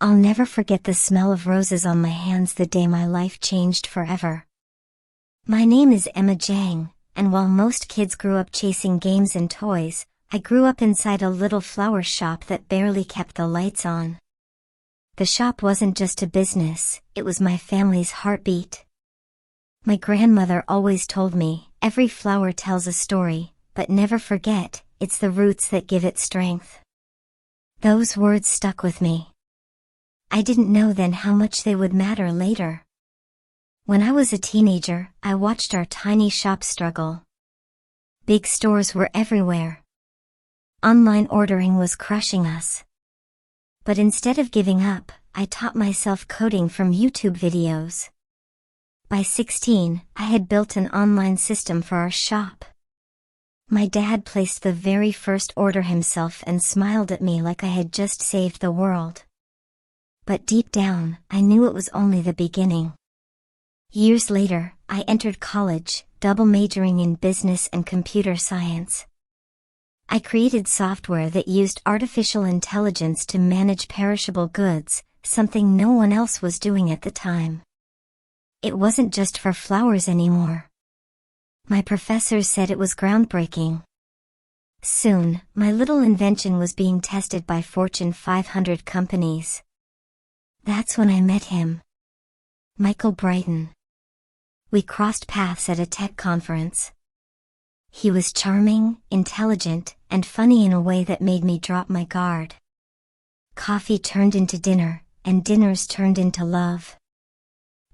I'll never forget the smell of roses on my hands the day my life changed forever. My name is Emma Jang, and while most kids grew up chasing games and toys, I grew up inside a little flower shop that barely kept the lights on. The shop wasn't just a business, it was my family's heartbeat. My grandmother always told me, every flower tells a story, but never forget, it's the roots that give it strength. Those words stuck with me. I didn't know then how much they would matter later. When I was a teenager, I watched our tiny shop struggle. Big stores were everywhere. Online ordering was crushing us. But instead of giving up, I taught myself coding from YouTube videos. By 16, I had built an online system for our shop. My dad placed the very first order himself and smiled at me like I had just saved the world. But deep down, I knew it was only the beginning. Years later, I entered college, double majoring in business and computer science. I created software that used artificial intelligence to manage perishable goods, something no one else was doing at the time. It wasn't just for flowers anymore. My professors said it was groundbreaking. Soon, my little invention was being tested by Fortune 500 companies. That's when I met him. Michael Brighton. We crossed paths at a tech conference. He was charming, intelligent, and funny in a way that made me drop my guard. Coffee turned into dinner, and dinners turned into love.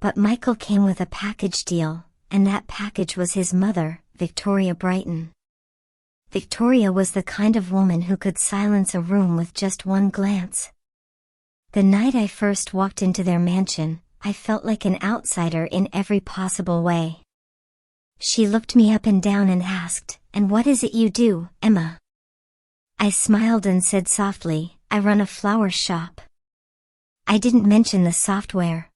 But Michael came with a package deal, and that package was his mother, Victoria Brighton. Victoria was the kind of woman who could silence a room with just one glance. The night I first walked into their mansion, I felt like an outsider in every possible way. She looked me up and down and asked, "And what is it you do, Emma?" I smiled and said softly, "I run a flower shop." I didn't mention the software.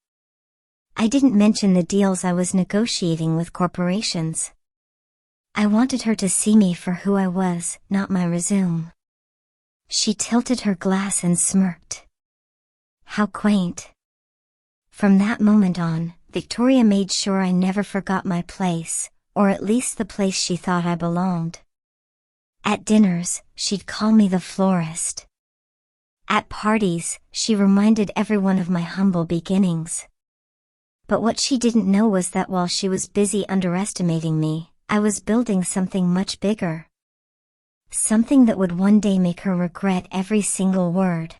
I didn't mention the deals I was negotiating with corporations. I wanted her to see me for who I was, not my resume. She tilted her glass and smirked. How quaint. From that moment on, Victoria made sure I never forgot my place, or at least the place she thought I belonged. At dinners, she'd call me the florist. At parties, she reminded everyone of my humble beginnings. But what she didn't know was that while she was busy underestimating me, I was building something much bigger. Something that would one day make her regret every single word.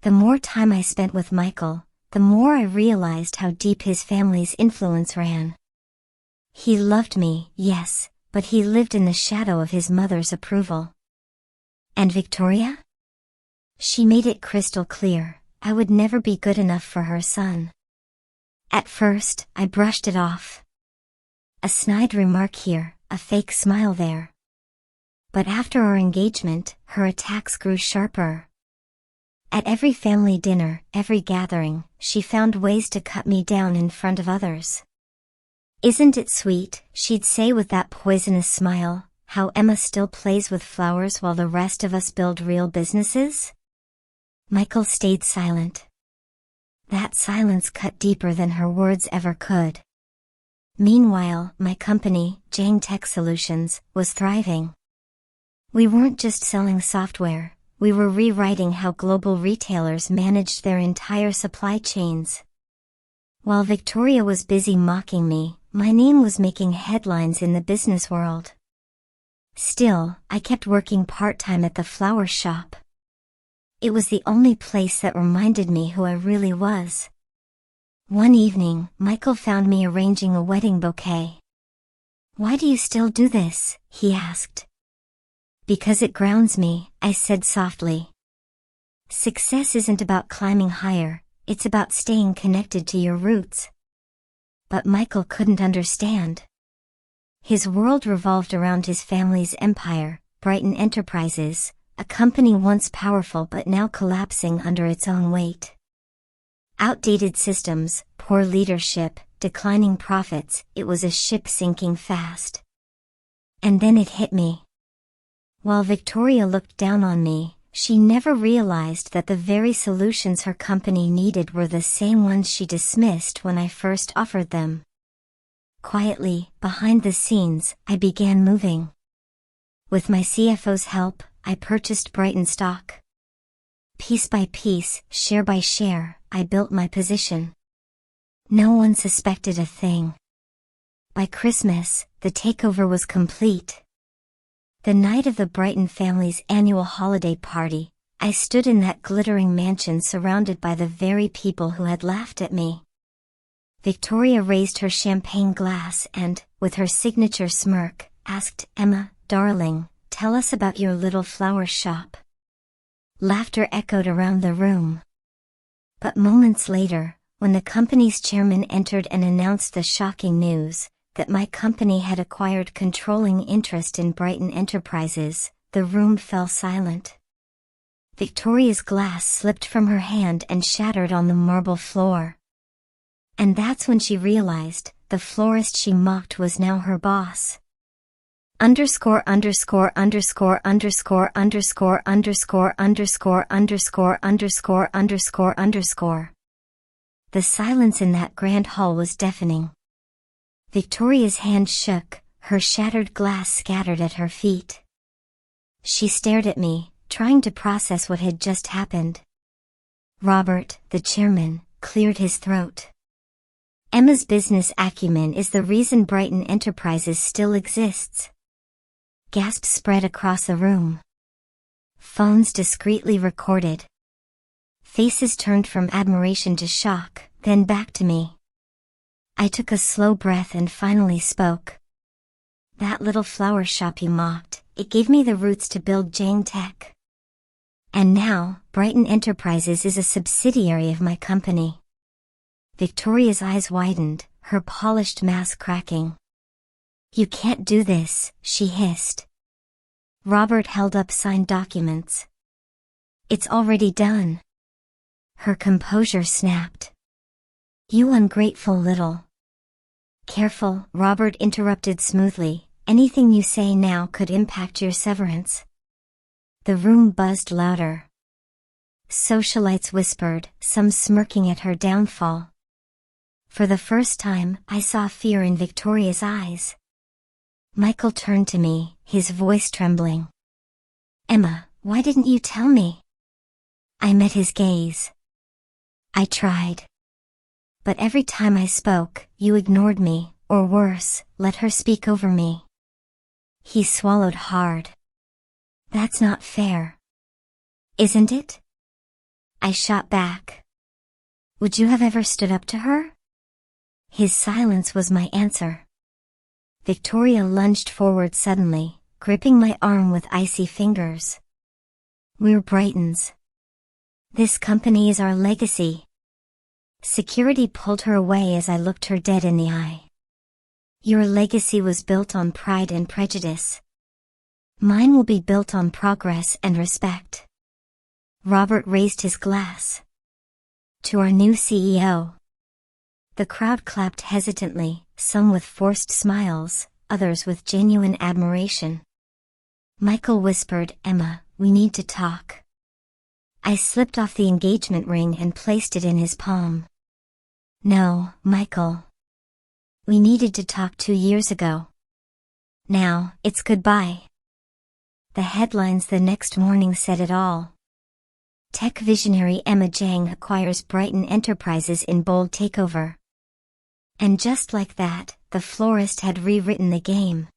The more time I spent with Michael, the more I realized how deep his family's influence ran. He loved me, yes, but he lived in the shadow of his mother's approval. And Victoria? She made it crystal clear, I would never be good enough for her son. At first, I brushed it off. A snide remark here, a fake smile there. But after our engagement, her attacks grew sharper. At every family dinner, every gathering, she found ways to cut me down in front of others. "Isn't it sweet," she'd say with that poisonous smile, "how Emma still plays with flowers while the rest of us build real businesses?" Michael stayed silent. That silence cut deeper than her words ever could. Meanwhile, my company, Jang Tech Solutions, was thriving. We weren't just selling software, we were rewriting how global retailers managed their entire supply chains. While Victoria was busy mocking me, my name was making headlines in the business world. Still, I kept working part-time at the flower shop. It was the only place that reminded me who I really was. One evening, Michael found me arranging a wedding bouquet. "Why do you still do this?" he asked. "Because it grounds me," I said softly. "Success isn't about climbing higher, it's about staying connected to your roots." But Michael couldn't understand. His world revolved around his family's empire, Brighton Enterprises, a company once powerful but now collapsing under its own weight. Outdated systems, poor leadership, declining profits, it was a ship sinking fast. And then it hit me. While Victoria looked down on me, she never realized that the very solutions her company needed were the same ones she dismissed when I first offered them. Quietly, behind the scenes, I began moving. With my CFO's help, I purchased Brighton stock. Piece by piece, share by share, I built my position. No one suspected a thing. By Christmas, the takeover was complete. The night of the Brighton family's annual holiday party, I stood in that glittering mansion surrounded by the very people who had laughed at me. Victoria raised her champagne glass and, with her signature smirk, asked, "Emma, darling, tell us about your little flower shop." Laughter echoed around the room. But moments later, when the company's chairman entered and announced the shocking news that my company had acquired controlling interest in Brighton Enterprises, the room fell silent. Victoria's glass slipped from her hand and shattered on the marble floor. And that's when she realized, the florist she mocked was now her boss. Underscore underscore underscore underscore underscore underscore underscore underscore underscore underscore underscore. The silence in that grand hall was deafening. Victoria's hand shook, her shattered glass scattered at her feet. She stared at me, trying to process what had just happened. Robert, the chairman, cleared his throat. "Emma's business acumen is the reason Brighton Enterprises still exists." Gasps spread across the room. Phones discreetly recorded. Faces turned from admiration to shock, then back to me. I took a slow breath and finally spoke. "That little flower shop you mocked, it gave me the roots to build Jang Tech. And now, Brighton Enterprises is a subsidiary of my company." Victoria's eyes widened, her polished mask cracking. "You can't do this," she hissed. Robert held up signed documents. "It's already done." Her composure snapped. "You ungrateful little..." "Careful," Robert interrupted smoothly, "anything you say now could impact your severance." The room buzzed louder. Socialites whispered, some smirking at her downfall. For the first time, I saw fear in Victoria's eyes. Michael turned to me, his voice trembling. "Emma, why didn't you tell me?" I met his gaze. "I tried. But every time I spoke, you ignored me, or worse, let her speak over me." He swallowed hard. "That's not fair." "Isn't it?" I shot back. "Would you have ever stood up to her?" His silence was my answer. Victoria lunged forward suddenly, gripping my arm with icy fingers. "We're Brighton's. This company is our legacy." Security pulled her away as I looked her dead in the eye. "Your legacy was built on pride and prejudice. Mine will be built on progress and respect." Robert raised his glass. "To our new CEO." The crowd clapped hesitantly, some with forced smiles, others with genuine admiration. Michael whispered, "Emma, we need to talk." I slipped off the engagement ring and placed it in his palm. "No, Michael. We needed to talk 2 years ago. Now, it's goodbye." The headlines the next morning said it all. Tech visionary Emma Jang acquires Brighton Enterprises in bold takeover. And just like that, the florist had rewritten the game.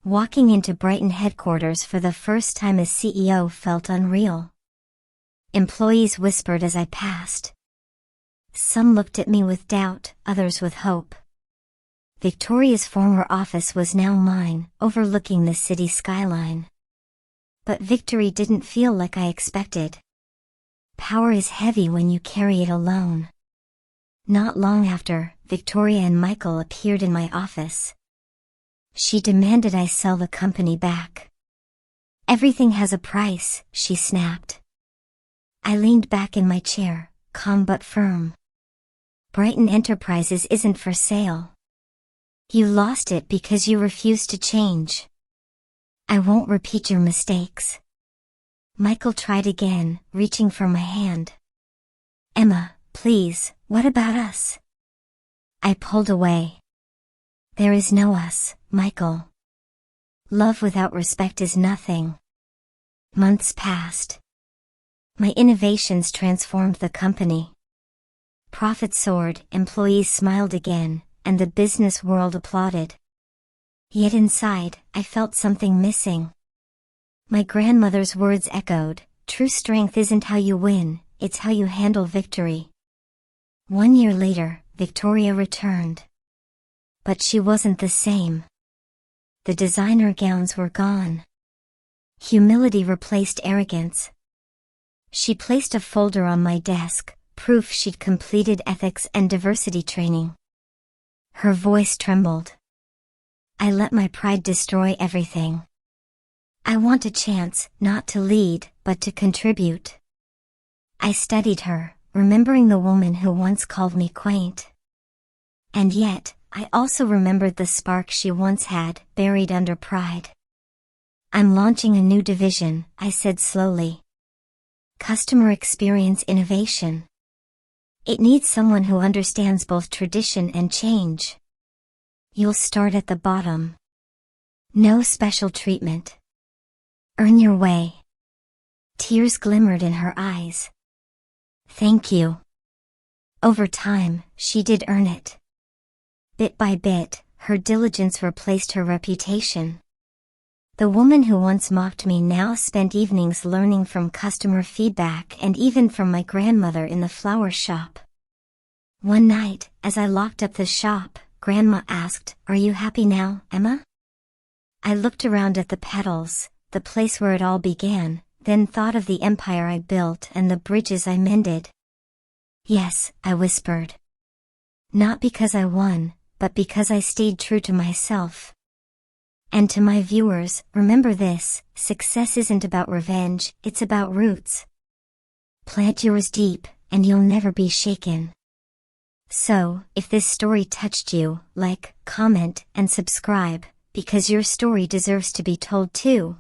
Walking into Brighton headquarters for the first time as CEO felt unreal. Employees whispered as I passed. Some looked at me with doubt, others with hope. Victoria's former office was now mine, overlooking the city skyline. But victory didn't feel like I expected. Power is heavy when you carry it alone. Not long after, Victoria and Michael appeared in my office. She demanded I sell the company back. "Everything has a price," she snapped. I leaned back in my chair, calm but firm. "Brighton Enterprises isn't for sale. You lost it because you refused to change. I won't repeat your mistakes." Michael tried again, reaching for my hand. Emma, please, what about us? I pulled away. There is no us, Michael. Love without respect is nothing. Months passed. My innovations transformed the company. Profits soared, employees smiled again, and the business world applauded. Yet inside, I felt something missing. My grandmother's words echoed, "True strength isn't how you win, it's how you handle victory." 1 year later, Victoria returned. But she wasn't the same. The designer gowns were gone. Humility replaced arrogance. She placed a folder on my desk, proof she'd completed ethics and diversity training. Her voice trembled. I let my pride destroy everything. I want a chance, not to lead, but to contribute. I studied her, remembering the woman who once called me quaint. And yet, I also remembered the spark she once had, buried under pride. I'm launching a new division, I said slowly. Customer experience innovation. It needs someone who understands both tradition and change. You'll start at the bottom. No special treatment. Earn your way. Tears glimmered in her eyes. Thank you. Over time, she did earn it. Bit by bit, her diligence replaced her reputation. The woman who once mocked me now spent evenings learning from customer feedback and even from my grandmother in the flower shop. One night, as I locked up the shop, Grandma asked, "Are you happy now, Emma?" I looked around at the petals, the place where it all began, then thought of the empire I built and the bridges I mended. Yes, I whispered. Not because I won, but because I stayed true to myself. And to my viewers, remember this, success isn't about revenge, it's about roots. Plant yours deep, and you'll never be shaken. So, if this story touched you, like, comment, and subscribe, because your story deserves to be told too.